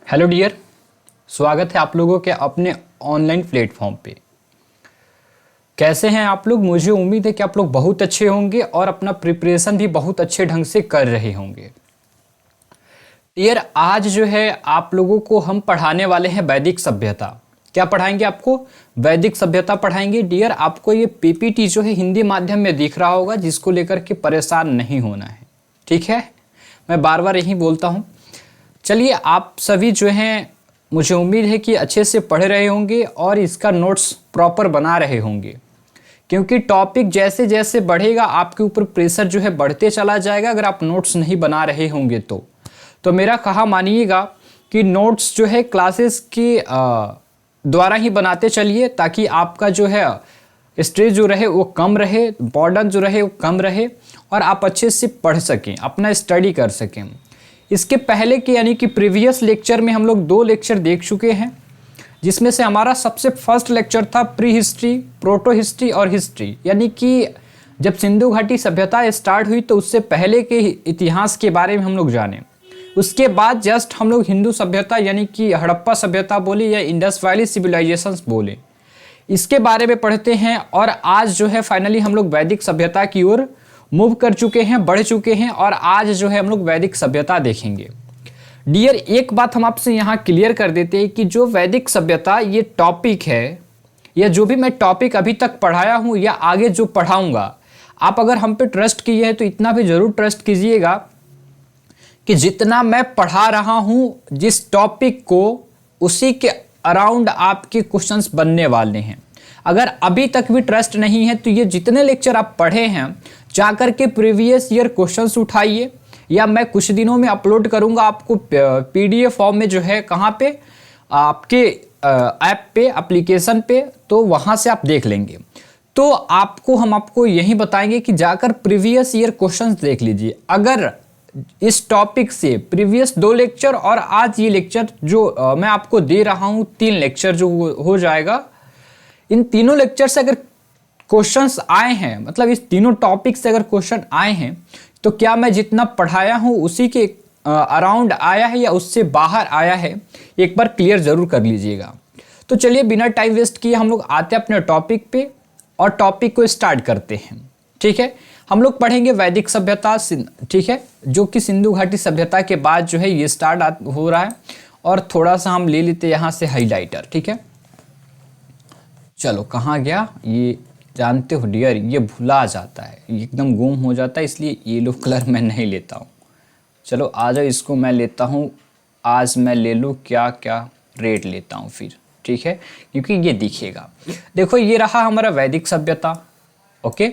Hello dear, स्वागत है आप लोगों के अपने ऑनलाइन प्लेटफॉर्म पे। कैसे हैं आप लोग? मुझे उम्मीद है कि आप लोग बहुत अच्छे होंगे और अपना प्रिपरेशन भी बहुत अच्छे ढंग से कर रहे होंगे। डियर, आज जो है आप लोगों को हम पढ़ाने वाले हैं वैदिक सभ्यता। क्या पढ़ाएंगे आपको? वैदिक सभ्यता पढ़ाएंगे। डियर, आपको ये पीपीटी जो है हिंदी माध्यम में दिख रहा होगा, जिसको लेकर के परेशान नहीं होना है, ठीक है? मैं बार बार यही बोलता हूँ। चलिए, आप सभी जो हैं, मुझे उम्मीद है कि अच्छे से पढ़ रहे होंगे और इसका नोट्स प्रॉपर बना रहे होंगे, क्योंकि टॉपिक जैसे जैसे बढ़ेगा आपके ऊपर प्रेशर जो है बढ़ते चला जाएगा अगर आप नोट्स नहीं बना रहे होंगे तो मेरा कहा मानिएगा कि नोट्स जो है क्लासेस के द्वारा ही बनाते चलिए, ताकि आपका जो है स्ट्रेस जो रहे वो कम रहे, बर्डन जो रहे वो कम रहे और आप अच्छे से पढ़ सकें, अपना स्टडी कर सकें। इसके पहले के यानी कि प्रीवियस लेक्चर में हम लोग 2 लेक्चर देख चुके हैं, जिसमें से हमारा सबसे फर्स्ट लेक्चर था प्री हिस्ट्री, प्रोटो हिस्ट्री और हिस्ट्री, यानी कि जब सिंधु घाटी सभ्यता स्टार्ट हुई तो उससे पहले के इतिहास के बारे में हम लोग जाने। उसके बाद जस्ट हम लोग हिंदू सभ्यता यानी कि हड़प्पा सभ्यता बोले या इंडस वैली सिविलाइजेशंस बोले, इसके बारे में पढ़ते हैं। और आज जो है फाइनली हम लोग वैदिक सभ्यता की ओर मूव कर चुके हैं, बढ़ चुके हैं और आज जो है हम लोग वैदिक सभ्यता देखेंगे। डियर, एक बात हम आपसे यहाँ क्लियर कर देते हैं कि जो वैदिक सभ्यता ये टॉपिक है, या जो भी मैं टॉपिक अभी तक पढ़ाया हूँ या आगे जो पढ़ाऊँगा, आप अगर हम पे ट्रस्ट किए हैं तो इतना भी ज़रूर ट्रस्ट कीजिएगा कि जितना मैं पढ़ा रहा हूँ जिस टॉपिक को, उसी के अराउंड आपके क्वेश्चंस बनने वाले हैं। अगर अभी तक भी ट्रस्ट नहीं है तो ये जितने लेक्चर आप पढ़े हैं जाकर के प्रीवियस ईयर क्वेश्चंस उठाइए, या मैं कुछ दिनों में अपलोड करूंगा आपको पीडीएफ फॉर्म में, जो है कहाँ पे, आपके ऐप पे, एप्लीकेशन पे, तो वहाँ से आप देख लेंगे। तो हम आपको यही बताएंगे कि जाकर प्रीवियस ईयर क्वेश्चंस देख लीजिए। अगर इस टॉपिक से प्रीवियस 2 लेक्चर और आज ये लेक्चर जो मैं आपको दे रहा हूँ, 3 लेक्चर जो हो जाएगा, इन तीनों लेक्चर से अगर क्वेश्चंस आए हैं, मतलब इस तीनों टॉपिक से अगर क्वेश्चन आए हैं, तो क्या मैं जितना पढ़ाया हूँ उसी के अराउंड आया है या उससे बाहर आया है, एक बार क्लियर जरूर कर लीजिएगा। तो चलिए, बिना टाइम वेस्ट किए हम लोग आते हैं अपने टॉपिक पे और टॉपिक को स्टार्ट करते हैं। ठीक है, हम लोग पढ़ेंगे वैदिक सभ्यता, ठीक है, जो कि सिंधु घाटी सभ्यता के बाद जो है ये स्टार्ट हो रहा है। और थोड़ा सा हम ले लेते हैं यहाँ से हाईलाइटर। ठीक है, चलो कहाँ गया ये, जानते हो डियर, ये भुला जाता है, एकदम गुम हो जाता है, इसलिए येलो कलर मैं नहीं लेता हूँ। चलो आ जाओ, इसको मैं लेता हूँ। आज मैं ले लूँ क्या क्या रेट लेता हूँ फिर, ठीक है, क्योंकि ये दिखेगा। देखो, ये रहा हमारा वैदिक सभ्यता। ओके,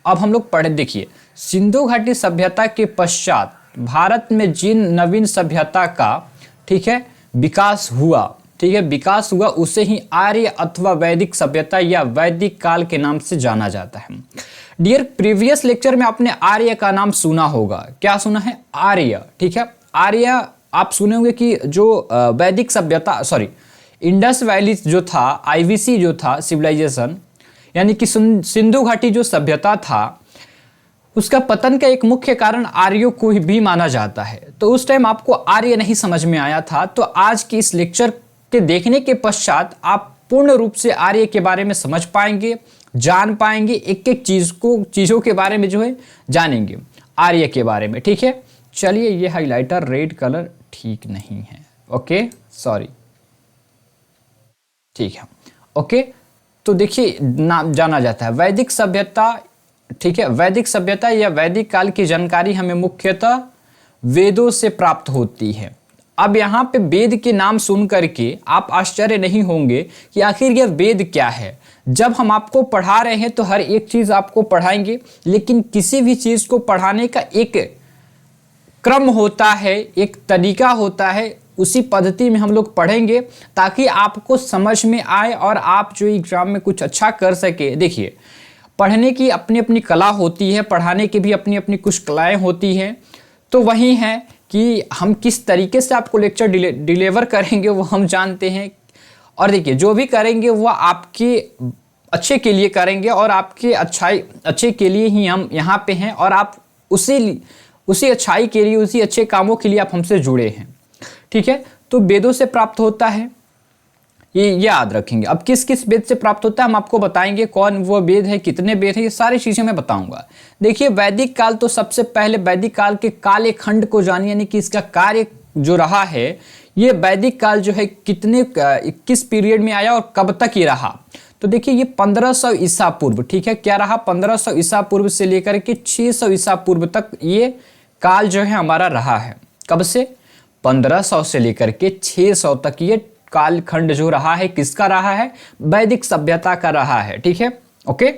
अब हम लोग पढ़े, देखिए, सिंधु घाटी सभ्यता के पश्चात भारत में जिन नवीन सभ्यता का, ठीक है, विकास हुआ, ठीक है, विकास हुआ, उसे ही आर्य अथवा वैदिक सभ्यता या वैदिक काल के नाम से जाना जाता है। डियर, प्रीवियस लेक्चर में आपने आर्य का नाम सुना होगा। क्या सुना है? आर्य। ठीक है, आर्य आप सुने होंगे कि जो वैदिक सभ्यता, सॉरी, इंडस वैली जो था, आईवीसी जो था सिविलाइजेशन, यानी कि सिंधु घाटी जो सभ्यता था, उसका पतन का एक मुख्य कारण आर्यों को भी माना जाता है। तो उस टाइम आपको आर्य नहीं समझ में आया था, तो आज की इस लेक्चर के देखने के पश्चात आप पूर्ण रूप से आर्य के बारे में समझ पाएंगे, जान पाएंगे, एक एक चीज़ों के बारे में जो है जानेंगे आर्य के बारे में। ठीक है, चलिए, ये हाइलाइटर रेड कलर ठीक नहीं है। ओके, सॉरी, ठीक है। ओके, तो देखिए, नाम जाना जाता है वैदिक सभ्यता। ठीक है, वैदिक सभ्यता या वैदिक काल की जानकारी हमें मुख्यतः वेदों से प्राप्त होती है। अब यहाँ पे वेद के नाम सुन करके आप आश्चर्य नहीं होंगे कि आखिर यह वेद क्या है। जब हम आपको पढ़ा रहे हैं तो हर एक चीज़ आपको पढ़ाएंगे, लेकिन किसी भी चीज़ को पढ़ाने का एक क्रम होता है, एक तरीका होता है, उसी पद्धति में हम लोग पढ़ेंगे ताकि आपको समझ में आए और आप जो एग्जाम में कुछ अच्छा कर सके। देखिए, पढ़ने की अपनी अपनी कला होती है, पढ़ाने की भी अपनी अपनी कुछ कलाएँ होती हैं। तो वही है कि हम किस तरीके से आपको लेक्चर डिलीवर करेंगे वो हम जानते हैं। और देखिए, जो भी करेंगे वो आपके अच्छे के लिए करेंगे और आपके अच्छे के लिए ही हम यहाँ पे हैं, और आप उसी अच्छाई के लिए, उसी अच्छे कामों के लिए आप हमसे जुड़े हैं। ठीक है, तो वेदों से प्राप्त होता है, ये याद रखेंगे। अब किस किस वेद से प्राप्त होता है हम आपको बताएंगे, कौन वो वेद है, कितने वेद है, ये सारी चीजें मैं बताऊंगा। देखिए वैदिक काल, तो सबसे पहले वैदिक काल के काले खंड को जानिए, यानी कि इसका कार्य जो रहा है, ये वैदिक काल जो है कितने किस पीरियड में आया और कब तक ये रहा। तो देखिए ये 1500 ईसा पूर्व, ठीक है, क्या रहा, 1500 ईसा पूर्व से लेकर के 600 ईसा पूर्व तक ये काल जो है हमारा रहा है। कब से, 1500 से लेकर के 600 तक ये कालखंड जो रहा है, किसका रहा है, वैदिक सभ्यता का रहा है, ठीक है, ओके।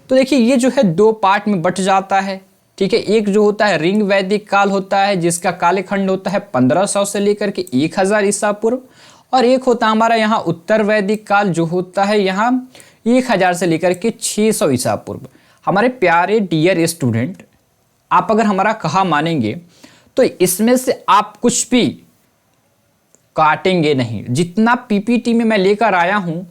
तो देखिए ये जो है दो पार्ट में बट जाता है, ठीक है। एक जो होता है रिंग वैदिक काल होता है, जिसका कालखंड होता है 1500 से लेकर के 1000 ईसा पूर्व, और एक होता है हमारा यहाँ उत्तर वैदिक काल, जो होता है यहाँ 1000 से लेकर के 600 ईसा पूर्व। हमारे प्यारे डियर स्टूडेंट, आप अगर हमारा कहा मानेंगे तो इसमें से आप कुछ भी काटेंगे नहीं। जितना पीपीटी में मैं लेकर आया हूं,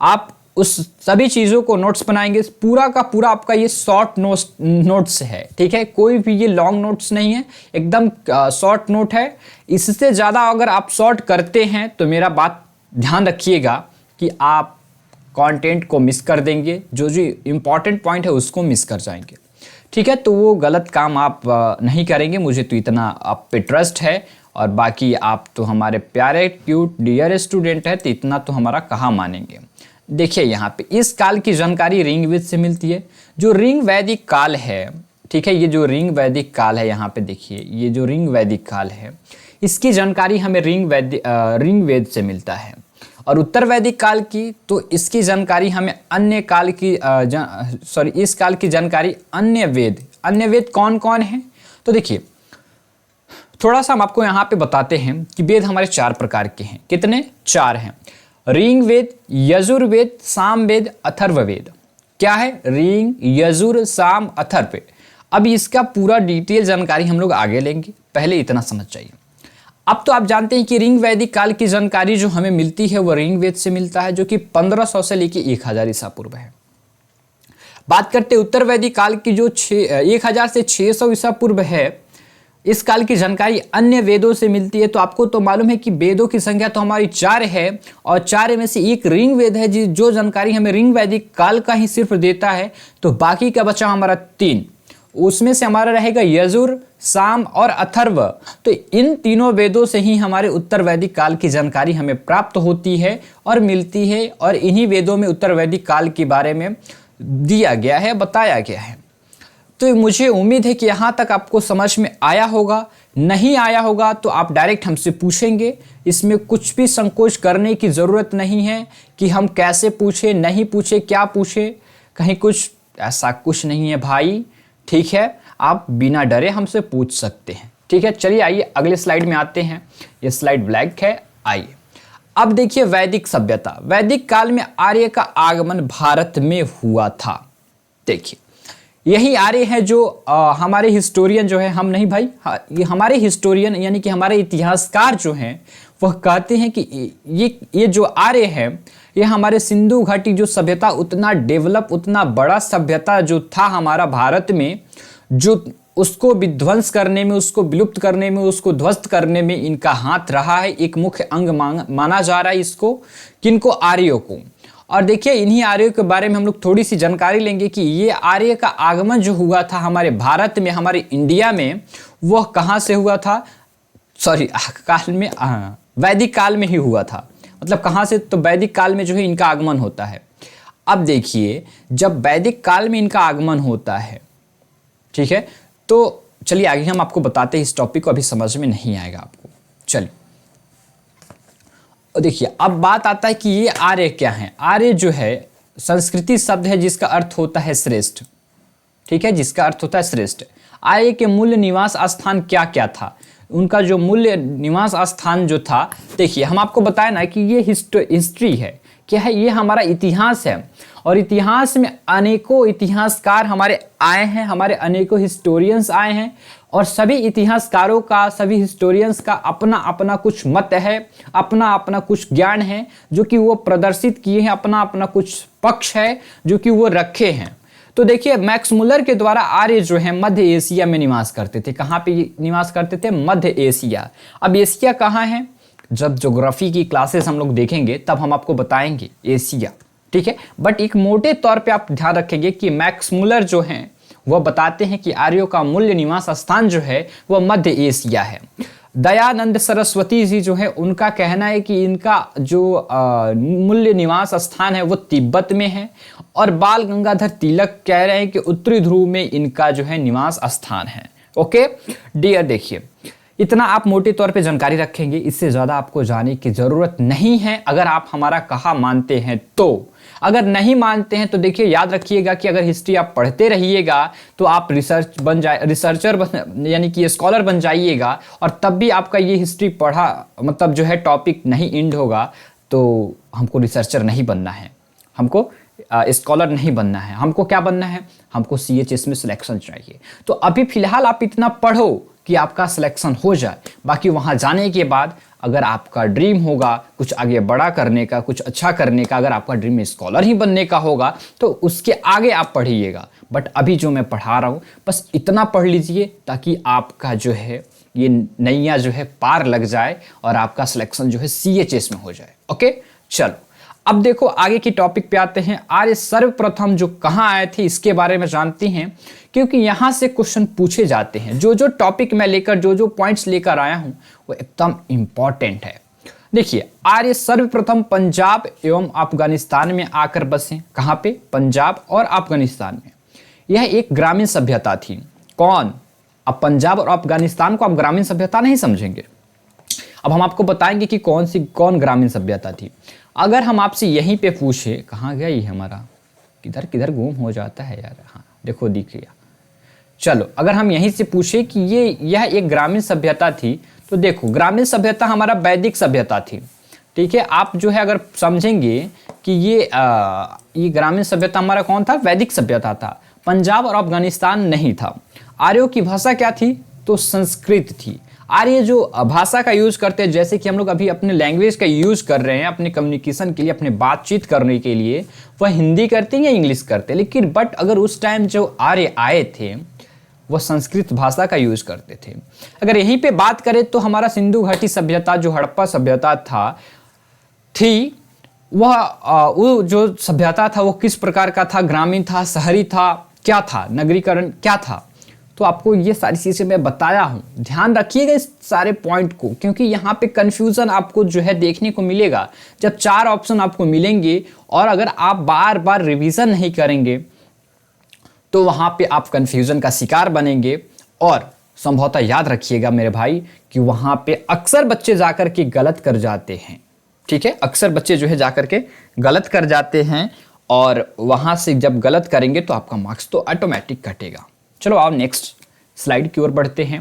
आप उस सभी चीज़ों को नोट्स बनाएंगे, पूरा का पूरा आपका ये शॉर्ट नोट्स है, ठीक है, कोई भी ये लॉन्ग नोट्स नहीं है, एकदम शॉर्ट नोट है। इससे ज़्यादा अगर आप शॉर्ट करते हैं तो मेरा बात ध्यान रखिएगा कि आप कंटेंट को मिस कर देंगे, जो जो इम्पॉर्टेंट पॉइंट है उसको मिस कर जाएंगे, ठीक है। तो वो गलत काम आप नहीं करेंगे, मुझे तो इतना आप पे ट्रस्ट है, और बाकी आप तो हमारे प्यारे क्यूट डियर स्टूडेंट है, तो इतना तो हमारा कहाँ मानेंगे। देखिए यहाँ पे इस काल की जानकारी रिंग वेद से मिलती है। जो रिंग वैदिक काल है, ठीक है, ये जो रिंग वैदिक काल है, यहाँ पे देखिए ये जो रिंग वैदिक काल है, इसकी जानकारी हमें रिंग वेद से मिलता है। और उत्तर वैदिक काल की, तो इसकी जानकारी हमें अन्य काल की इस काल की जानकारी अन्य वेद कौन कौन है। तो देखिए थोड़ा सा हम आपको यहाँ पे बताते हैं कि वेद हमारे 4 प्रकार के हैं। कितने, 4 हैं। ऋग वेद, यजुर्वेद, सामवेद, अथर्ववेद। क्या है, ऋग, यजुर, साम, अथर्ववेद। अब इसका पूरा डिटेल जानकारी हम लोग आगे लेंगे, पहले इतना समझ जाइए। अब तो आप जानते हैं कि रिंग वैदिक काल की जानकारी जो हमें मिलती है वो रिंग वेद से मिलता है, जो कि 1500 से लेकर 1000 ईसा पूर्व है। बात करते हैं उत्तर वैदिक काल की, जो 1000 से 600 ईसा पूर्व है, इस काल की जानकारी अन्य वेदों से मिलती है। तो आपको तो मालूम है कि वेदों की संख्या तो हमारी 4 है, और 4 में से एक रिंग वेद है, जो जानकारी हमें रिंग वैदिक काल का ही सिर्फ देता है। तो बाकी का बचा हमारा 3, उसमें से हमारा रहेगा यजुर, साम और अथर्व। तो इन तीनों वेदों से ही हमारे उत्तर वैदिक काल की जानकारी हमें प्राप्त होती है और मिलती है, और इन्हीं वेदों में उत्तर वैदिक काल के बारे में दिया गया है, बताया गया है। तो मुझे उम्मीद है कि यहाँ तक आपको समझ में आया होगा। नहीं आया होगा तो आप डायरेक्ट हमसे पूछेंगे, इसमें कुछ भी संकोच करने की ज़रूरत नहीं है कि हम कैसे पूछे, नहीं पूछे, क्या पूछे, कहीं कुछ ऐसा कुछ नहीं है भाई, ठीक है। आप बिना डरे हमसे पूछ सकते हैं, ठीक है। चलिए आइए अगले स्लाइड में आते हैं। ये स्लाइड ब्लैक है, आइए अब देखिए वैदिक सभ्यता। वैदिक काल में आर्य का आगमन भारत में हुआ था। देखिए यही आर्य है जो हमारे हिस्टोरियन जो है, हम नहीं भाई, ये हमारे हिस्टोरियन यानी कि हमारे इतिहासकार जो हैं वह कहते हैं कि ये जो आर्य है, ये हमारे सिंधु घाटी जो सभ्यता, उतना डेवलप, उतना बड़ा सभ्यता जो था हमारा भारत में, जो उसको विध्वंस करने में, उसको विलुप्त करने में, उसको ध्वस्त करने में इनका हाथ रहा है। एक मुख्य अंग माना जा रहा है इसको, किनको, आर्यों को। और देखिए इन्हीं आर्यों के बारे में हम लोग थोड़ी सी जानकारी लेंगे कि ये आर्य का आगमन जो हुआ था हमारे भारत में, हमारे इंडिया में, वह कहाँ से हुआ था, काल में, वैदिक काल में ही हुआ था। मतलब कहाँ से, तो वैदिक काल में जो है इनका आगमन होता है। अब देखिए जब वैदिक काल में इनका आगमन होता है, ठीक है, तो चलिए आगे हम आपको बताते हैं। इस टॉपिक को अभी समझ में नहीं आएगा आपको, चलिए। और देखिए अब बात आता है कि ये आर्य क्या है। आर्य जो है संस्कृति शब्द है जिसका अर्थ होता है श्रेष्ठ, ठीक है, जिसका अर्थ होता है श्रेष्ठ। आर्य के मूल निवास स्थान क्या क्या था, उनका जो मूल्य निवास स्थान जो था, देखिए हम आपको बताया ना कि ये हिस्ट्री है, क्या है, ये हमारा इतिहास है। और इतिहास में अनेकों इतिहासकार हमारे आए हैं, हमारे अनेकों हिस्टोरियंस आए हैं, और सभी इतिहासकारों का, सभी हिस्टोरियंस का अपना अपना कुछ मत है, अपना अपना कुछ ज्ञान है जो कि वो प्रदर्शित किए हैं, अपना अपना कुछ पक्ष है जो कि वो रखे हैं। तो देखिए मैक्स मुलर के द्वारा आर्य जो है मध्य एशिया में निवास करते थे। कहाँ पे निवास करते थे, मध्य एशिया। अब एशिया कहाँ है, जब ज्योग्राफी की क्लासेस हम लोग देखेंगे तब हम आपको बताएंगे एशिया, ठीक है। बट एक मोटे तौर पे आप ध्यान रखेंगे कि मैक्स मुलर जो हैं वह बताते हैं कि आर्यों का मूल निवास स्थान जो है वह मध्य एशिया है। दयानंद सरस्वती जी जो है उनका कहना है कि इनका जो मूल्य निवास स्थान है वो तिब्बत में है, और बाल गंगाधर तिलक कह रहे हैं कि उत्तरी ध्रुव में इनका जो है निवास स्थान है। ओके डियर, देखिए इतना आप मोटे तौर पे जानकारी रखेंगे, इससे ज़्यादा आपको जानने की ज़रूरत नहीं है अगर आप हमारा कहा मानते हैं तो। अगर नहीं मानते हैं तो देखिए याद रखिएगा कि अगर हिस्ट्री आप पढ़ते रहिएगा तो आप रिसर्चर यानी कि स्कॉलर बन जाइएगा, और तब भी आपका ये हिस्ट्री पढ़ा मतलब जो है टॉपिक नहीं एंड होगा, तो हमको रिसर्चर नहीं बनना है, हमको स्कॉलर नहीं बनना है। हमको क्या बनना है? हमको CHS में सिलेक्शन चाहिए। तो अभी फिलहाल आप इतना पढ़ो कि आपका सिलेक्शन हो जाए, बाकी वहाँ जाने के बाद अगर आपका ड्रीम होगा कुछ आगे बड़ा करने का, कुछ अच्छा करने का, अगर आपका ड्रीम स्कॉलर ही बनने का होगा तो उसके आगे आप पढ़िएगा। बट अभी जो मैं पढ़ा रहा हूँ बस इतना पढ़ लीजिए ताकि आपका जो है ये नैया जो है पार लग जाए और आपका सिलेक्शन जो है CHS में हो जाए। ओके चलो, अब देखो आगे की टॉपिक पे आते हैं। आर्य सर्वप्रथम जो कहाँ आए थे इसके बारे में जानते हैं, क्योंकि यहां से क्वेश्चन पूछे जाते हैं। जो टॉपिक मैं लेकर जो पॉइंट्स लेकर आया हूं वो एकदम इंपॉर्टेंट है। देखिए आर्य सर्वप्रथम पंजाब एवं अफगानिस्तान में आकर बसे। कहां पे? पंजाब और अफगानिस्तान में। यह एक ग्रामीण सभ्यता थी। कौन? अब पंजाब और अफगानिस्तान को आप ग्रामीण सभ्यता नहीं समझेंगे। अब हम आपको बताएंगे कि कौन ग्रामीण सभ्यता थी। अगर हम आपसे यहीं पे पूछे, कहाँ गया ये हमारा, किधर किधर गुम हो जाता है यार, हाँ देखो दिख गया। चलो अगर हम यहीं से पूछे कि यह एक ग्रामीण सभ्यता थी, तो देखो ग्रामीण सभ्यता हमारा वैदिक सभ्यता थी, ठीक है। आप जो है अगर समझेंगे कि ये ग्रामीण सभ्यता हमारा कौन था? वैदिक सभ्यता था। पंजाब और अफगानिस्तान नहीं था। आर्यों की भाषा क्या थी? तो संस्कृत थी। आर्य जो भाषा का यूज करते हैं, जैसे कि हम लोग अभी अपने लैंग्वेज का यूज कर रहे हैं अपने कम्युनिकेशन के लिए, अपने बातचीत करने के लिए, वह हिंदी करते हैं या इंग्लिश करते हैं। लेकिन बट अगर उस टाइम जो आर्य आए थे वह संस्कृत भाषा का यूज करते थे। अगर यहीं पे बात करें तो हमारा सिंधु घाटी सभ्यता जो हड़प्पा सभ्यता थी वो जो सभ्यता था वो किस प्रकार का था? ग्रामीण था, शहरी था, क्या था, नगरीकरण क्या था? तो आपको ये सारी चीज़ें मैं बताया हूँ, ध्यान रखिएगा इस सारे पॉइंट को, क्योंकि यहाँ पे कंफ्यूजन आपको जो है देखने को मिलेगा। जब 4 ऑप्शन आपको मिलेंगे और अगर आप बार बार रिवीजन नहीं करेंगे तो वहाँ पे आप कंफ्यूजन का शिकार बनेंगे। और संभवतः याद रखिएगा मेरे भाई कि वहाँ पे अक्सर बच्चे जाकर के गलत कर जाते हैं, ठीक है। अक्सर बच्चे जो है जाकर के गलत कर जाते हैं, और वहाँ से जब गलत करेंगे तो आपका मार्क्स तो ऑटोमेटिक कटेगा। चलो आप नेक्स्ट स्लाइड की ओर बढ़ते हैं,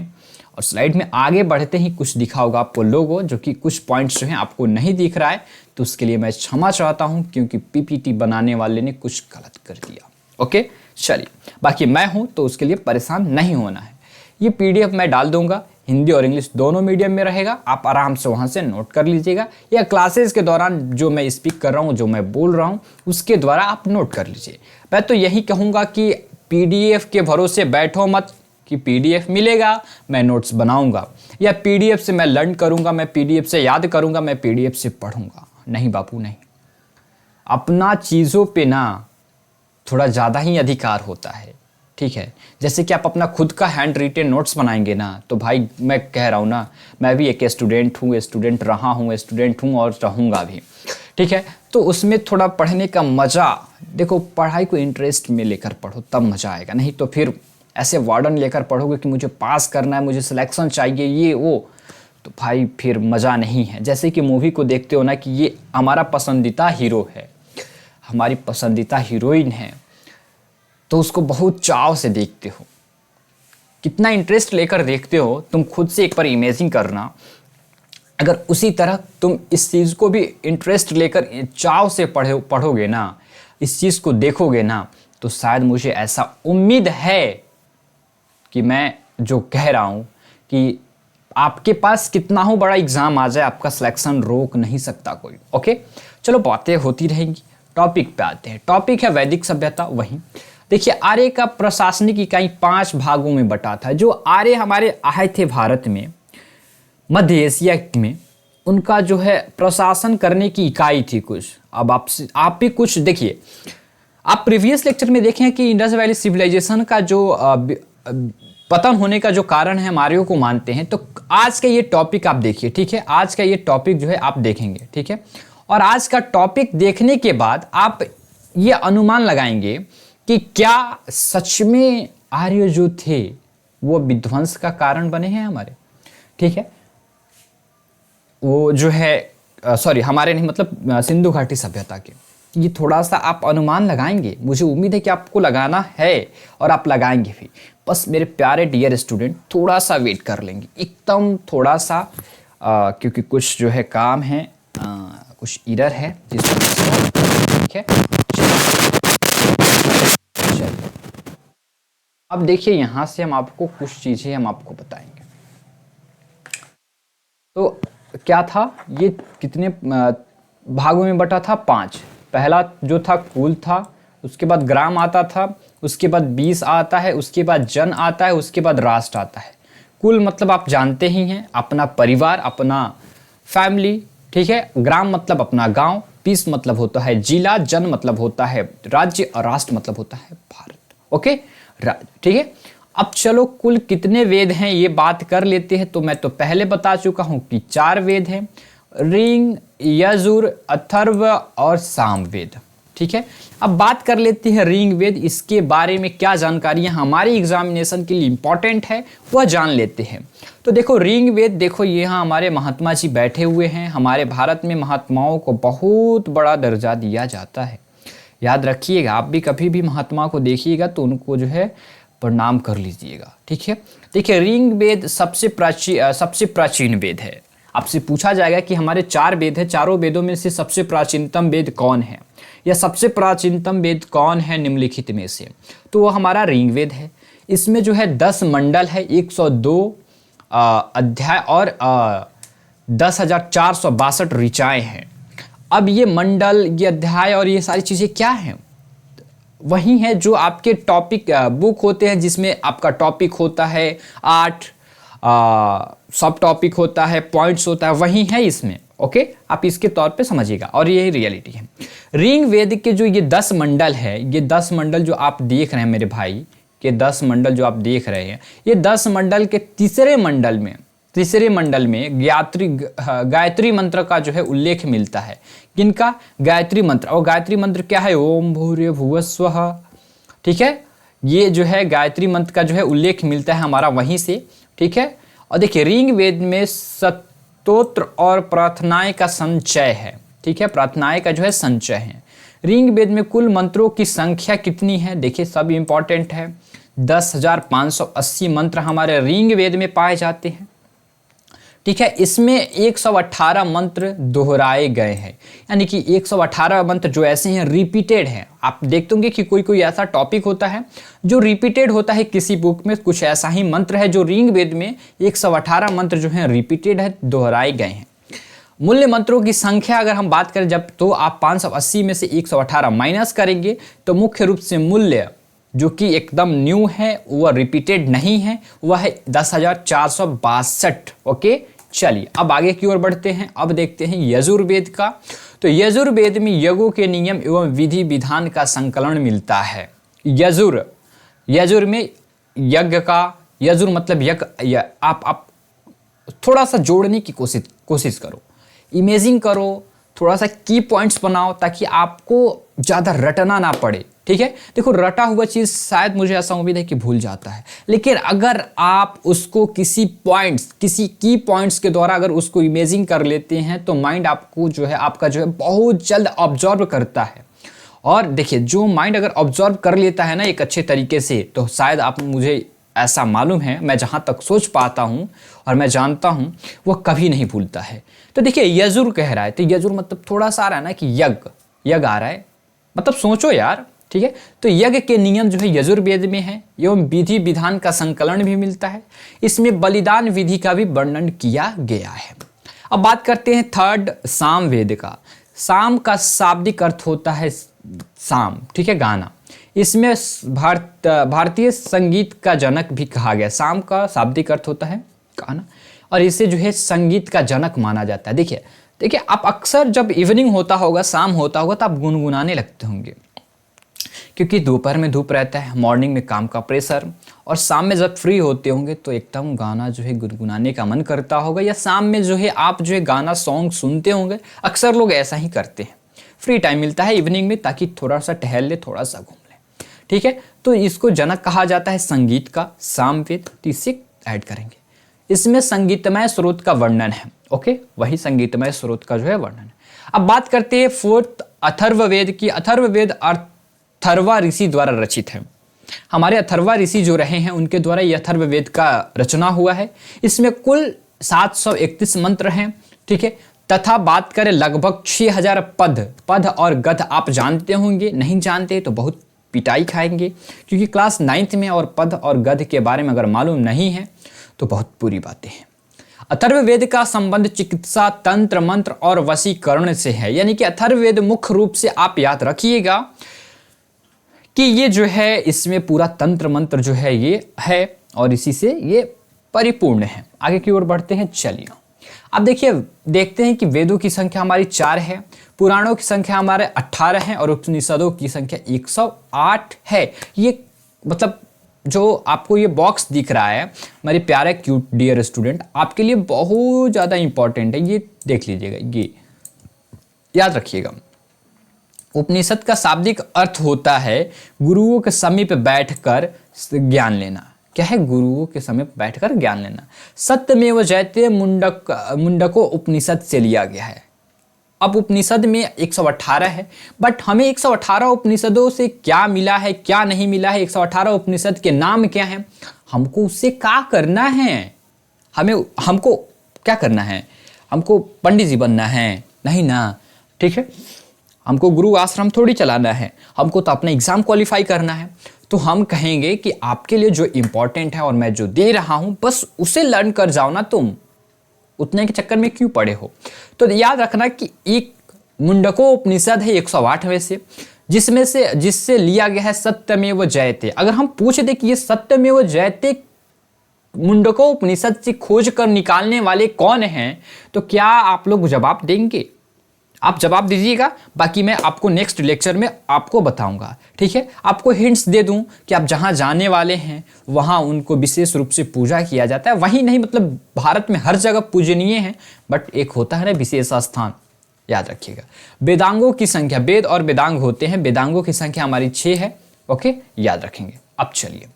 और स्लाइड में आगे बढ़ते ही कुछ दिखा होगा आपको लोगो, जो कि कुछ पॉइंट्स जो हैं आपको नहीं दिख रहा है, तो उसके लिए मैं क्षमा चाहता हूं, क्योंकि PPT बनाने वाले ने कुछ गलत कर दिया। ओके चलिए, बाकी मैं हूं तो उसके लिए परेशान नहीं होना है। ये PDF मैं डाल दूंगा, हिंदी और इंग्लिश दोनों मीडियम में रहेगा, आप आराम से वहाँ से नोट कर लीजिएगा, या क्लासेस के दौरान जो मैं स्पीक कर रहा हूँ, जो मैं बोल रहा हूँ उसके द्वारा आप नोट कर लीजिए। मैं तो यही कहूँगा कि PDF के भरोसे बैठो मत कि PDF मिलेगा मैं नोट्स बनाऊंगा, या PDF से मैं लर्न करूंगा, मैं PDF से याद करूंगा, मैं PDF से पढ़ूंगा। नहीं बापू नहीं, अपना चीज़ों पे ना थोड़ा ज़्यादा ही अधिकार होता है, ठीक है। जैसे कि आप अपना खुद का हैंड रिटेन नोट्स बनाएंगे ना, तो भाई मैं कह रहा हूँ ना, मैं भी एक स्टूडेंट हूँ, स्टूडेंट रहा हूँ, स्टूडेंट हूँ और रहूँगा भी, ठीक है। तो उसमें थोड़ा पढ़ने का मज़ा, देखो पढ़ाई को इंटरेस्ट में लेकर पढ़ो तब मज़ा आएगा, नहीं तो फिर ऐसे वार्डन लेकर पढ़ोगे कि मुझे पास करना है, मुझे सिलेक्शन चाहिए, ये वो, तो भाई फिर मज़ा नहीं है। जैसे कि मूवी को देखते हो ना कि ये हमारा पसंदीदा हीरो है, हमारी पसंदीदा हीरोइन है, तो उसको बहुत चाव से देखते हो, कितना इंटरेस्ट लेकर देखते हो, तुम खुद से एक बार इमेजिन करना। अगर उसी तरह तुम इस चीज़ को भी इंटरेस्ट लेकर चाव से पढ़ोगे ना, इस चीज़ को देखोगे ना, तो शायद मुझे ऐसा उम्मीद है कि मैं जो कह रहा हूँ कि आपके पास कितना हो बड़ा एग्ज़ाम आ जाए, आपका सिलेक्शन रोक नहीं सकता कोई। ओके चलो बातें होती रहेंगी, टॉपिक पे आते हैं। टॉपिक है वैदिक सभ्यता। वहीं देखिए आर्य का प्रशासनिक इकाई 5 भागों में बटा था। जो आर्य हमारे आए थे भारत में, मध्य एशिया में, उनका जो है प्रशासन करने की इकाई थी कुछ। अब आप भी कुछ देखिए, आप प्रीवियस लेक्चर में देखें कि इंडस वैली सिविलाइजेशन का जो पतन होने का जो कारण है मारियो को मानते हैं। तो आज का ये टॉपिक आप देखिए, ठीक है, आज का ये टॉपिक जो है आप देखेंगे, ठीक है। और आज का टॉपिक देखने के बाद आप ये अनुमान लगाएंगे कि क्या सच में आर्य जो थे वो विध्वंस का कारण बने हैं हमारे, ठीक है। वो जो है सॉरी हमारे नहीं, मतलब सिंधु घाटी सभ्यता के। ये थोड़ा सा आप अनुमान लगाएंगे, मुझे उम्मीद है कि आपको लगाना है और आप लगाएंगे भी। बस मेरे प्यारे डियर स्टूडेंट थोड़ा सा वेट कर लेंगे, एकदम थोड़ा सा, क्योंकि कुछ जो है काम है, कुछ एरर है जिसको, ठीक है। चलिए अब देखिए, यहाँ से हम आपको कुछ चीज़ें हम आपको बताएंगे। तो क्या था, ये कितने भागों में बटा था? 5। पहला जो था कुल था, उसके बाद ग्राम आता था, उसके बाद 20 आता है, उसके बाद जन आता है, उसके बाद राष्ट्र आता है। कुल मतलब आप जानते ही हैं, अपना परिवार, अपना फैमिली, ठीक है। ग्राम मतलब अपना गांव, 20 मतलब होता है जिला, जन मतलब होता है राज्य, और राष्ट्र मतलब होता है भारत। ओके, ठीक है। अब चलो कुल कितने वेद हैं ये बात कर लेते हैं। तो मैं तो पहले बता चुका हूं कि 4 वेद हैं, ऋग, यजुर, अथर्व और सामवेद, ठीक है। अब बात कर लेते हैं ऋग वेद, इसके बारे में क्या जानकारियां हमारी एग्जामिनेशन के लिए इंपॉर्टेंट है वह जान लेते हैं। तो देखो ऋग वेद, देखो यहाँ हमारे महात्मा जी बैठे हुए हैं। हमारे भारत में महात्माओं को बहुत बड़ा दर्जा दिया जाता है, याद रखिएगा। आप भी कभी भी महात्मा को देखिएगा तो उनको जो है प्रणाम कर लीजिएगा, ठीक है। देखिए ऋग वेद सबसे प्राचीन वेद है। आपसे पूछा जाएगा कि हमारे 4 वेद हैं, चारों वेदों में से सबसे प्राचीनतम वेद कौन है, या सबसे प्राचीनतम वेद कौन है निम्नलिखित में से, तो वो हमारा ऋग वेद है। इसमें जो है 10 मंडल है, 102 अध्याय और 10,462 ऋचाएँ हैं। अब ये मंडल, ये अध्याय और ये सारी चीज़ें क्या हैं? वही है जो आपके टॉपिक बुक होते हैं, जिसमें आपका टॉपिक होता है 8, सब टॉपिक होता है, पॉइंट्स होता है, वही है इसमें। ओके, आप इसके तौर पे समझिएगा, और यही रियलिटी है। ऋग वेद के जो ये 10 मंडल है, ये 10 मंडल जो आप देख रहे हैं मेरे भाई, के 10 मंडल जो आप देख रहे हैं, ये 10 मंडल के तीसरे मंडल में गायत्री मंत्र का जो है उल्लेख मिलता है। किनका? गायत्री मंत्र। और गायत्री मंत्र क्या है? ओम भूर्भुवः स्वः, ठीक है। ये जो है गायत्री मंत्र का जो है उल्लेख मिलता है हमारा वहीं से, ठीक है। और देखिए ऋग वेद में स्तोत्र और प्रार्थनाएं का संचय है, ठीक है। प्रार्थनाएं का जो है संचय है। ऋग वेद में कुल मंत्रों की संख्या कितनी है? देखिए सब इंपॉर्टेंट है। 10,580 मंत्र हमारे ऋग वेद में पाए जाते हैं, ठीक है। इसमें 118 मंत्र दोहराए गए हैं, यानी कि 118 मंत्र जो ऐसे हैं रिपीटेड हैं। आप देखते होंगे कि कोई कोई ऐसा टॉपिक होता है जो रिपीटेड होता है किसी बुक में, कुछ ऐसा ही मंत्र है जो ऋग वेद में 118 मंत्र जो हैं रिपीटेड है, दोहराए गए हैं। मूल्य मंत्रों की संख्या अगर हम बात करें जब, तो आप 580 में से 118 माइनस करेंगे तो मुख्य रूप से मूल्य जो कि एकदम न्यू है, वह रिपीटेड नहीं है, वह है 10,462। ओके, चलिए अब आगे की ओर बढ़ते हैं। अब देखते हैं यजुर्वेद का। तो यजुर्वेद में यज्ञों के नियम एवं विधि विधान का संकलन मिलता है। यजुर में यज्ञ का, यजुर मतलब यज्ञ, आप थोड़ा सा जोड़ने की कोशिश करो, इमेजिंग करो, थोड़ा सा की पॉइंट्स बनाओ ताकि आपको ज़्यादा रटना ना पड़े, ठीक है। देखो रटा हुआ चीज़ शायद, मुझे ऐसा उम्मीद है कि भूल जाता है, लेकिन अगर आप उसको किसी की पॉइंट्स के द्वारा अगर उसको इमेजिंग कर लेते हैं तो माइंड आपको जो है, आपका जो है बहुत जल्द ऑब्जर्व करता है। और देखिए जो माइंड अगर ऑब्जर्व कर लेता है ना एक अच्छे तरीके से, तो शायद आप, मुझे ऐसा मालूम है, मैं जहाँ तक सोच पाता हूँ और मैं जानता हूँ, वह कभी नहीं भूलता है। तो देखिए यजुर कह रहा है, तो यजुर मतलब थोड़ा सा आ रहा है ना कि यज्ञ आ रहा है, मतलब सोचो यार, ठीक है। तो यज्ञ के नियम जो है यजुर्वेद में है, एवं विधि विधान का संकलन भी मिलता है। इसमें बलिदान विधि का भी वर्णन किया गया है। अब बात करते हैं थर्ड, सामवेद का। साम का शाब्दिक अर्थ होता है साम, ठीक है, गाना। इसमें भारतीय संगीत का जनक भी कहा गया। साम का शाब्दिक अर्थ होता है गाना। और इसे जो है संगीत का जनक माना जाता है। देखिए देखिए, आप अक्सर जब इवनिंग होता होगा, शाम होता होगा, तो आप गुनगुनाने लगते होंगे, क्योंकि दोपहर में धूप रहता है, मॉर्निंग में काम का प्रेशर, और शाम में जब फ्री होते होंगे तो एकदम गाना जो है गुनगुनाने का मन करता होगा, या शाम में जो है आप जो है गाना सॉन्ग सुनते होंगे। अक्सर लोग ऐसा ही करते हैं, फ्री टाइम मिलता है इवनिंग में ताकि थोड़ा सा टहल ले, थोड़ा सा घूम ले, ठीक है। तो इसको जनक कहा जाता है संगीत का, सामवेद। तो इसे ऐड करेंगे। इसमें संगीतमय स्रोत का वर्णन है, ओके, वही संगीतमय स्रोत का जो है वर्णन है। अब बात करते हैं फोर्थ अथर्ववेद की। अथर्ववेद अथर्वा ऋषि द्वारा रचित है। हमारे अथर्वा ऋषि जो रहे हैं उनके द्वारा यह अथर्ववेद का रचना हुआ है। इसमें कुल 731 मंत्र हैं, ठीक है। तथा बात करें लगभग 6000 पद और गद्य। आप जानते होंगे, नहीं जानते तो बहुत पिटाई खाएंगे, क्योंकि क्लास 9th में और पद और गद्य के बारे में अगर मालूम नहीं है तो बहुत बुरी बातें हैं। अथर्ववेद का संबंध चिकित्सा, तंत्र, मंत्र और वशीकरण से है। यानी कि अथर्ववेद मुख्य रूप से आप याद रखिएगा कि ये जो है, इसमें पूरा तंत्र मंत्र जो है ये है, और इसी से ये परिपूर्ण है। आगे की ओर बढ़ते हैं, चलिए अब देखिए, देखते हैं कि वेदों की संख्या हमारी 4 है, पुराणों की संख्या हमारे 18 है, और उपनिषदों की संख्या 108 है। ये मतलब जो आपको ये बॉक्स दिख रहा है मेरे प्यारे क्यूट डियर स्टूडेंट, आपके लिए बहुत ज़्यादा इंपॉर्टेंट है। ये देख लीजिएगा, ये याद रखिएगा। उपनिषद का शाब्दिक अर्थ होता है गुरुओं के समीप बैठकर ज्ञान लेना। क्या है? गुरुओं के समीप बैठकर ज्ञान लेना। सत्यमेव जयते मुंडको उपनिषद से लिया गया है। अब उपनिषद में 118 है, बट हमें 118 उपनिषदों से क्या मिला है, क्या नहीं मिला है, 118 उपनिषद के नाम क्या हैं, हमको उससे क्या करना है, हमको क्या करना है, हमको पंडित जी बनना है? नहीं ना, ठीक है। हमको गुरु आश्रम थोड़ी चलाना है, हमको तो अपना एग्जाम क्वालिफाई करना है। तो हम कहेंगे कि आपके लिए जो इंपॉर्टेंट है और मैं जो दे रहा हूं बस उसे लर्न कर जाओ ना, तुम उतने के चक्कर में क्यों पड़े हो। तो याद रखना कि एक मुंडको उपनिषद है 108वें से, जिससे लिया गया है सत्यमेव जयते। अगर हम पूछ दे कि ये सत्यमेव जयते मुंडको उपनिषद से खोज कर निकालने वाले कौन हैं, तो क्या आप लोग जवाब देंगे? आप जवाब दीजिएगा, बाकी मैं आपको नेक्स्ट लेक्चर में आपको बताऊंगा, ठीक है। आपको हिंट्स दे दूं कि आप जहां जाने वाले हैं वहां उनको विशेष रूप से पूजा किया जाता है। वहीं नहीं, मतलब भारत में हर जगह पूजनीय है, बट एक होता है ना विशेष स्थान, याद रखिएगा। वेदांगों की संख्या, वेद और वेदांग होते हैं, वेदांगों की संख्या हमारी 6 है, ओके, याद रखेंगे। अब चलिए,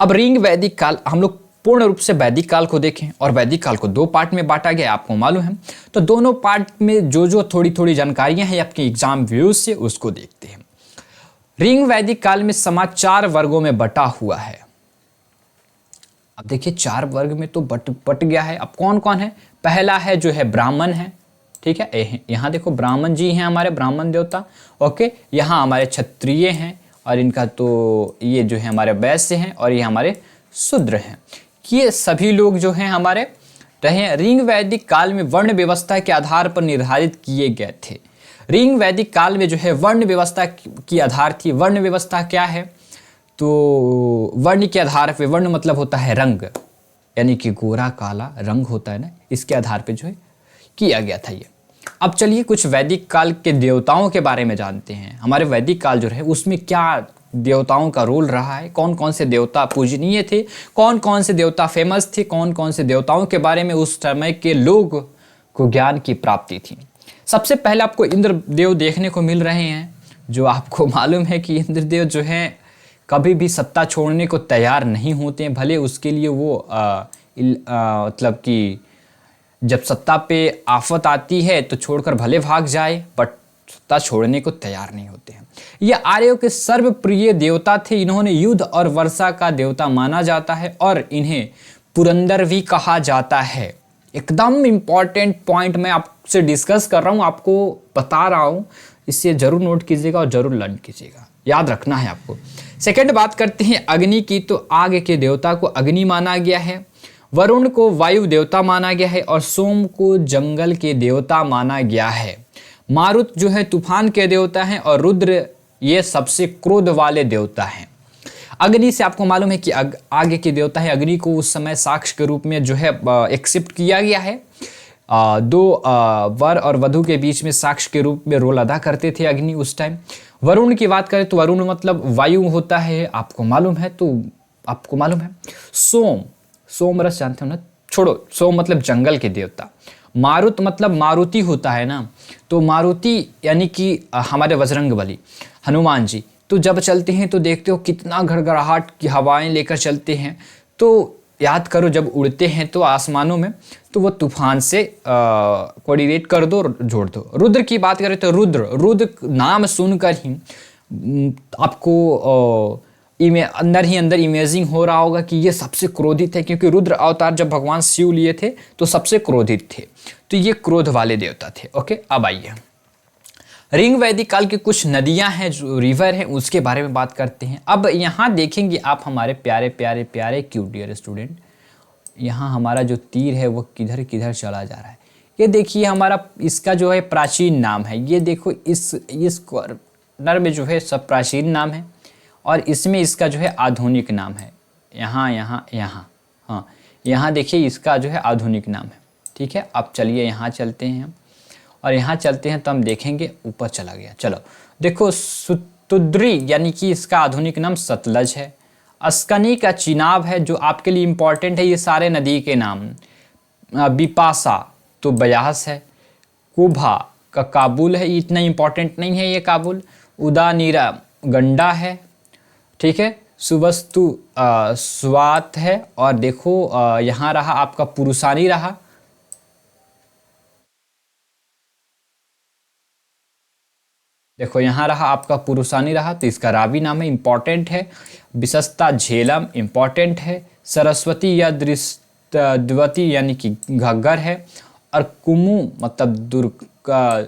अब ऋग वैदिक काल, हम लोग पूर्ण रूप से वैदिक काल को देखें, और वैदिक काल को 2 पार्ट में बांटा गया, आपको मालूम है। तो दोनों पार्ट में जो थोड़ी थोड़ी जानकारियां हैं आपके एग्जाम व्यूज से, उसको देखते हैं। ऋग वैदिक काल में समाज 4 वर्गों में बटा हुआ है। अब देखिए 4 वर्ग में तो बट गया है। अब कौन कौन है? पहला है जो है ब्राह्मण है, ठीक है। यहाँ देखो ब्राह्मण जी हैं हमारे, ब्राह्मण देवता, ओके। यहाँ हमारे क्षत्रिय हैं, और इनका तो ये जो है हमारे वैश्य हैं, और ये हमारे शूद्र हैं। ये सभी लोग जो हैं हमारे रहे। ऋग वैदिक काल में वर्ण व्यवस्था के आधार पर निर्धारित किए गए थे। ऋग वैदिक काल में जो है वर्ण व्यवस्था की आधार थी। वर्ण व्यवस्था क्या है? तो वर्ण के आधार पे, वर्ण मतलब होता है रंग, यानी कि गोरा काला रंग होता है ना, इसके आधार पे जो है किया गया था ये। अब चलिए कुछ वैदिक काल के देवताओं के बारे में जानते हैं। हमारे वैदिक काल जो है उसमें क्या देवताओं का रोल रहा है, कौन कौन से देवता पूजनीय थे, कौन कौन से देवता फेमस थे, कौन कौन से देवताओं के बारे में उस समय के लोग को ज्ञान की प्राप्ति थी। सबसे पहले आपको इंद्रदेव देखने को मिल रहे हैं, जो आपको मालूम है कि इंद्रदेव जो हैं कभी भी सत्ता छोड़ने को तैयार नहीं होते हैं। भले उसके लिए वो मतलब कि जब सत्ता पे आफत आती है तो छोड़कर भले भाग जाए, बट सत्ता छोड़ने को तैयार नहीं होते हैं। ये आर्यों के सर्वप्रिय देवता थे। इन्होंने युद्ध और वर्षा का देवता माना जाता है, और इन्हें पुरंदर भी कहा जाता है। एकदम इंपॉर्टेंट पॉइंट मैं आपसे डिस्कस कर रहा हूँ, आपको बता रहा हूँ, इससे जरूर नोट कीजिएगा और जरूर लर्न कीजिएगा, याद रखना है आपको। सेकंड बात करते हैं अग्नि की, तो आग के देवता को अग्नि माना गया है, वरुण को वायु देवता माना गया है, और सोम को जंगल के देवता माना गया है। मारुत जो है तूफान के देवता हैं, और रुद्र ये सबसे क्रोध वाले देवता हैं। अग्नि से आपको मालूम है कि आगे के देवता है। अग्नि को उस समय साक्ष्य के रूप में जो है एक्सेप्ट किया गया है। दो वर और वधु के बीच में साक्ष्य के रूप में रोल अदा करते थे अग्नि उस टाइम। वरुण की बात करें तो वरुण मतलब वायु होता है, आपको मालूम है। तो आपको मालूम है सोम, सोम रस जानते हो ना, छोड़ो, सोम मतलब जंगल के देवता। मारुत मतलब मारुति होता है ना, तो मारुति यानी कि हमारे बजरंगबली हनुमान जी। तो जब चलते हैं तो देखते हो कितना घड़घड़ाहट की हवाएं लेकर चलते हैं। तो याद करो जब उड़ते हैं तो आसमानों में, तो वो तूफान से कोऑर्डिनेट कर दो, जोड़ दो। रुद्र की बात करें तो रुद्र, रुद्र नाम सुनकर ही आपको अंदर ही अंदर इमेजिंग हो रहा होगा कि ये सबसे क्रोधित है, क्योंकि रुद्र अवतार जब भगवान शिव लिए थे तो सबसे क्रोधित थे। तो ये क्रोध वाले देवता थे। ओके, अब आइए रिंग वैदिक काल की कुछ नदियां हैं, जो रिवर है, उसके बारे में बात करते हैं। अब यहाँ देखेंगे आप हमारे प्यारे प्यारे प्यारे क्यूट डियर स्टूडेंट, यहाँ हमारा जो तीर है वो किधर किधर चला जा रहा है। ये देखिए हमारा इसका जो है प्राचीन नाम है। ये देखो इस कॉर्नर में जो है सब प्राचीन नाम है, और इसमें इसका जो है आधुनिक नाम है। यहाँ यहाँ यहाँ, हाँ यहाँ देखिए इसका जो है आधुनिक नाम है। ठीक है, अब चलिए यहाँ चलते हैं, और यहाँ चलते हैं तो हम देखेंगे ऊपर चला गया। चलो देखो, सुतुद्री यानी कि इसका आधुनिक नाम सतलज है। अस्कनी का चिनाब है जो आपके लिए इम्पॉर्टेंट है, ये सारे नदी के नाम। बिपाशा तो बयास है। कुभा का काबुल है, इतना इम्पॉर्टेंट नहीं है ये काबुल। उदानीरा गंडा है। ठीक है, सुवस्तु स्वात है। और देखो यहाँ रहा आपका पुरुषानी रहा। देखो यहाँ रहा आपका पुरुषानी रहा, तो इसका रावी नाम है, इंपॉर्टेंट है। विशस्ता झेलम इंपॉर्टेंट है। सरस्वती या दृष्टवती यानी कि घग्गर है। और कुमु मतलब दुर्गा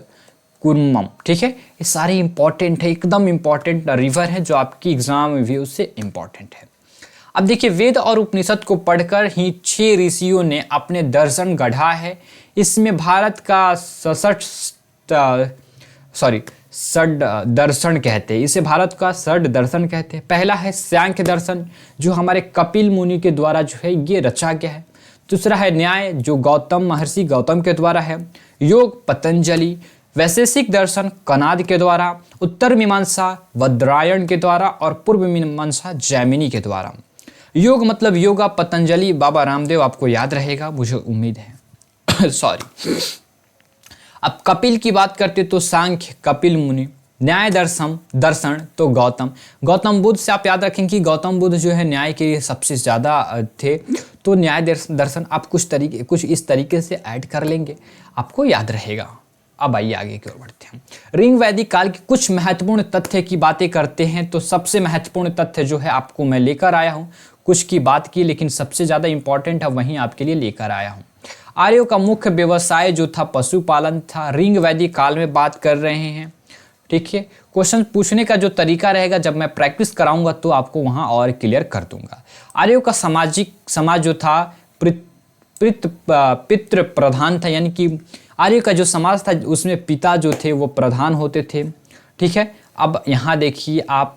कुर्मम। ठीक है, ये सारे इंपॉर्टेंट है, एकदम इंपॉर्टेंट रिवर है जो आपकी एग्जाम में भी उससे इंपॉर्टेंट है। अब देखिए वेद और उपनिषद को पढ़कर ही 6 ऋषियों ने अपने दर्शन गढ़ा है। इसमें भारत का षड दर्शन कहते हैं, इसे भारत का षड दर्शन कहते हैं। पहला है सांख्य दर्शन, जो हमारे कपिल मुनि के द्वारा जो है ये रचा गया है। दूसरा है न्याय, जो महर्षि गौतम के द्वारा है। योग पतंजलि। वैशेषिक दर्शन कनाद के द्वारा। उत्तर मीमांसा वद्रायण के द्वारा। और पूर्व मीमांसा जैमिनी के द्वारा। योग मतलब योगा पतंजलि बाबा रामदेव, आपको याद रहेगा मुझे उम्मीद है। सॉरी। अब कपिल की बात करते तो सांख्य कपिल मुनि। न्याय दर्शन तो गौतम बुद्ध से आप याद रखें कि गौतम बुद्ध जो है न्याय के लिए सबसे ज़्यादा थे। तो न्याय दर्शन आप कुछ इस तरीके से ऐड कर लेंगे, आपको याद रहेगा। अब आइए आगे की ओर बढ़ते हैं। रिंग वैदिक काल के कुछ महत्वपूर्ण तथ्य की बातें करते हैं। तो सबसे महत्वपूर्ण तथ्य जो है आपको मैं लेकर आया हूँ, कुछ की बात की लेकिन सबसे ज़्यादा इंपॉर्टेंट है वहीं आपके लिए लेकर आया हूँ। आर्यों का मुख्य व्यवसाय जो था पशुपालन था। रिंग वैदिक काल में बात कर रहे हैं। ठीक है, क्वेश्चन पूछने का जो तरीका रहेगा जब मैं प्रैक्टिस कराऊंगा तो आपको वहां और क्लियर कर दूंगा। आर्यों का समाज जो था पितृ प्रधान था, यानी कि आर्य का जो समाज था उसमें पिता जो थे वो प्रधान होते थे। ठीक है, अब यहाँ देखिए आप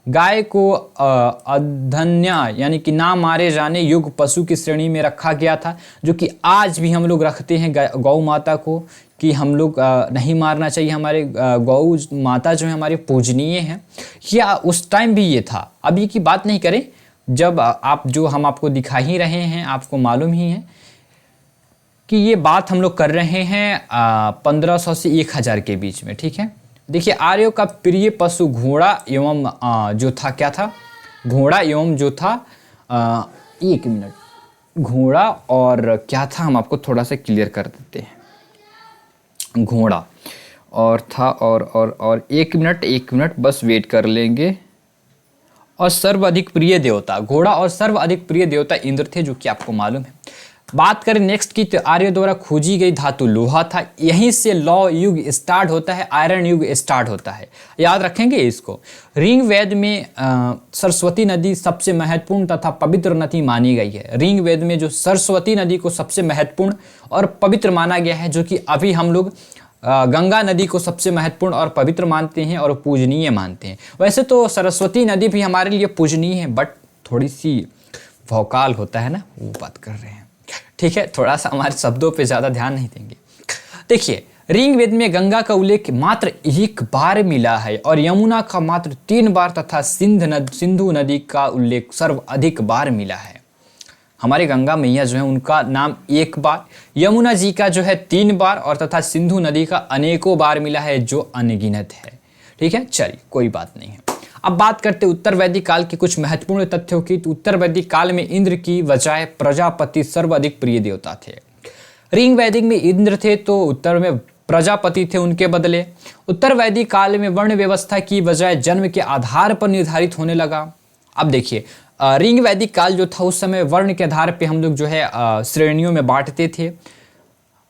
गाय को अधन्या यानी कि ना मारे जाने युग पशु की श्रेणी में रखा गया था, जो कि आज भी हम लोग रखते हैं गौ माता को, कि हम लोग नहीं मारना चाहिए। हमारे गौ माता जो है हमारे पूजनीय हैं, या उस टाइम भी ये था। अभी की बात नहीं करें, जब आप जो हम आपको दिखा ही रहे हैं, आपको मालूम ही है कि ये बात हम लोग कर रहे हैं 1500 से 1000 के बीच में। ठीक है, देखिए आर्यों का प्रिय पशु घोड़ा एवं जो था, क्या था, घोड़ा एवं जो था 1 मिनट, घोड़ा और क्या था हम आपको थोड़ा सा क्लियर कर देते हैं। घोड़ा और था और 1 मिनट बस वेट कर लेंगे। और सर्वाधिक प्रिय देवता घोड़ा और सर्वाधिक प्रिय देवता इंद्र थे, जो कि आपको मालूम है। बात करें नेक्स्ट की, तो आर्य द्वारा खोजी गई धातु लोहा था। यहीं से लौ युग स्टार्ट होता है, आयरन युग स्टार्ट होता है, याद रखेंगे इसको। ऋग वेद में सरस्वती नदी सबसे महत्वपूर्ण तथा पवित्र नदी मानी गई है। ऋग वेद में जो सरस्वती नदी को सबसे महत्वपूर्ण और पवित्र माना गया है, जो कि अभी हम लोग गंगा नदी को सबसे महत्वपूर्ण और पवित्र मानते हैं और पूजनीय मानते हैं। वैसे तो सरस्वती नदी भी हमारे लिए पूजनीय है, बट थोड़ी सी भौकाल होता है ना, वो बात कर रहे हैं। ठीक है, थोड़ा सा हमारे शब्दों पे ज़्यादा ध्यान नहीं देंगे। देखिए, ऋग्वेद में गंगा का उल्लेख मात्र 1 बार मिला है और यमुना का मात्र 3 बार तथा सिंधु नदी का उल्लेख सर्वाधिक बार मिला है। हमारे गंगा मैया जो है उनका नाम 1 बार, यमुना जी का जो है 3 बार और तथा सिंधु नदी का अनेकों बार मिला है जो अनगिनत है। ठीक है, चलिए कोई बात नहीं है। अब बात करते उत्तर वैदिक काल के कुछ महत्वपूर्ण तथ्यों की। तो उत्तर वैदिक काल में इंद्र की बजाय प्रजापति सर्वाधिक प्रिय देवता थे। ऋग वैदिक में इंद्र थे तो उत्तर में प्रजापति थे उनके बदले। उत्तर वैदिक काल में वर्ण व्यवस्था की बजाय जन्म के आधार पर निर्धारित होने लगा। अब देखिए, ऋग वैदिक काल जो था उस समय वर्ण के आधार पे हम लोग जो है श्रेणियों में बांटते थे,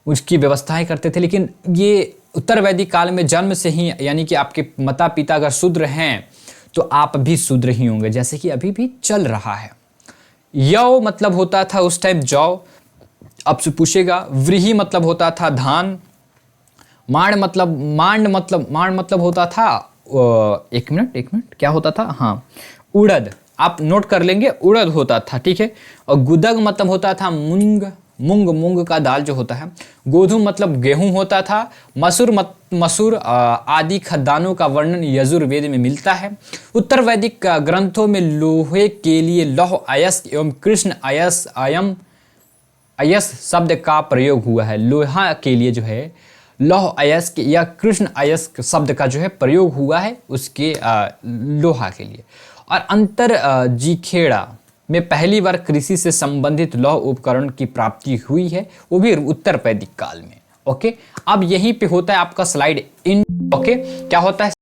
उसकी व्यवस्थाएं करते थे। लेकिन ये उत्तर वैदिक काल में जन्म से ही, यानी कि आपके माता पिता अगर शूद्र हैं तो आप भी शूद्र ही होंगे, जैसे कि अभी भी चल रहा है। यौ मतलब होता था उस टाइम जौ, आपसे पूछेगा। व्रीहि मतलब होता था धान। मांड मतलब होता था एक मिनट क्या होता था, हाँ, उड़द। आप नोट कर लेंगे, उड़द होता था। ठीक है, और गुदग मतलब होता था मूंग का दाल जो होता है। गोधूम मतलब गेहूं होता था। मसूर आदि खाद्यान्नों का वर्णन यजुर्वेद में मिलता है। उत्तर वैदिक ग्रंथों में लोहे के लिए लौह अयस्क एवं कृष्ण अयस्क शब्द का प्रयोग हुआ है। लोहा के लिए जो है लौह अयस्क या कृष्ण अयस्क शब्द का जो है प्रयोग हुआ है उसके लोहा के लिए। और अंतर जीखेड़ा में पहली बार कृषि से संबंधित लौह उपकरण की प्राप्ति हुई है, वो भी उत्तर वैदिक काल में। ओके, अब यहीं पे होता है आपका स्लाइड एंड। ओके, क्या होता है,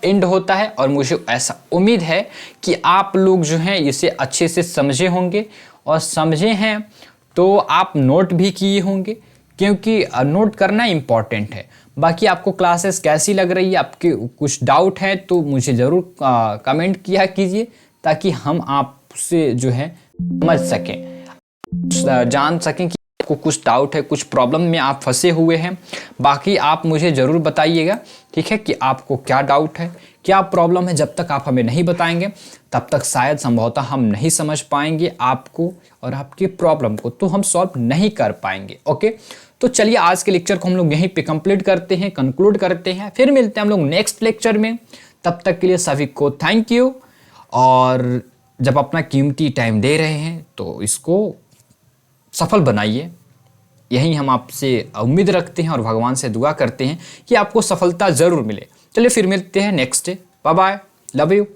एंड होता है। और मुझे ऐसा उम्मीद है कि आप लोग जो हैं इसे अच्छे से समझे होंगे, और समझे हैं तो आप नोट भी किए होंगे, क्योंकि नोट करना इंपॉर्टेंट है। बाकी आपको क्लासेस कैसी लग रही है, आपके कुछ डाउट है तो मुझे ज़रूर कमेंट किया कीजिए, ताकि हम आपसे जो है समझ सकें, जान सकें कि आपको कुछ डाउट है, कुछ प्रॉब्लम में आप फंसे हुए हैं। बाकी आप मुझे ज़रूर बताइएगा, ठीक है, कि आपको क्या डाउट है, क्या प्रॉब्लम है। जब तक आप हमें नहीं बताएंगे तब तक शायद संभवतः हम नहीं समझ पाएंगे आपको और आपकी प्रॉब्लम को, तो हम सॉल्व नहीं कर पाएंगे। ओके, तो चलिए आज के लेक्चर को हम लोग यहीं पे कंप्लीट करते हैं, कंक्लूड करते हैं। फिर मिलते हैं हम लोग नेक्स्ट लेक्चर में। तब तक के लिए सभी को थैंक यू। और जब अपना कीमती टाइम दे रहे हैं तो इसको सफल बनाइए, यही हम आपसे उम्मीद रखते हैं और भगवान से दुआ करते हैं कि आपको सफलता ज़रूर मिले। चलिए फिर मिलते हैं next day. Bye bye, love you.